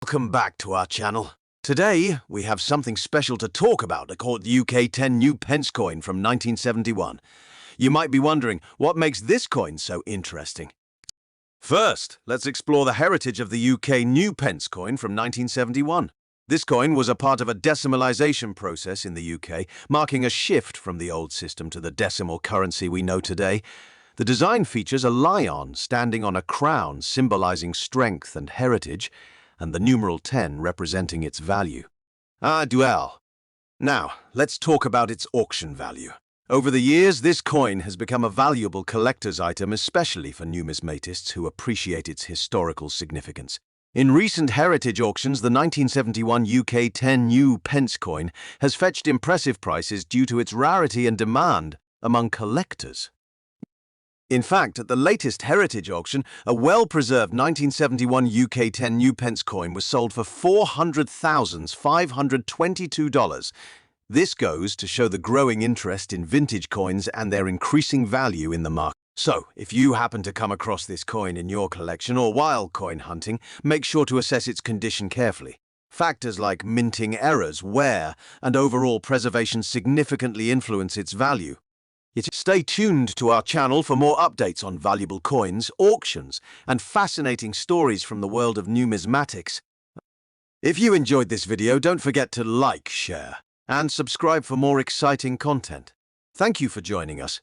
Welcome back to our channel. Today, we have something special to talk about, called the UK 10 new pence coin from 1971. You might be wondering, what makes this coin so interesting? First, let's explore the heritage of the UK new pence coin from 1971. This coin was a part of a decimalisation process in the UK, marking a shift from the old system to the decimal currency we know today. The design features a lion standing on a crown symbolising strength and heritage, and the numeral 10 representing its value. Duel. Now, let's talk about its auction value. Over the years, this coin has become a valuable collector's item, especially for numismatists who appreciate its historical significance. In recent heritage auctions, the 1971 UK 10 new pence coin has fetched impressive prices due to its rarity and demand among collectors. In fact, at the latest heritage auction, a well-preserved 1971 UK 10 new pence coin was sold for $400,522. This goes to show the growing interest in vintage coins and their increasing value in the market. So, if you happen to come across this coin in your collection or while coin hunting, make sure to assess its condition carefully. Factors like minting errors, wear, and overall preservation significantly influence its value. Stay tuned to our channel for more updates on valuable coins, auctions, and fascinating stories from the world of numismatics. If you enjoyed this video, don't forget to like, share, and subscribe for more exciting content. Thank you for joining us.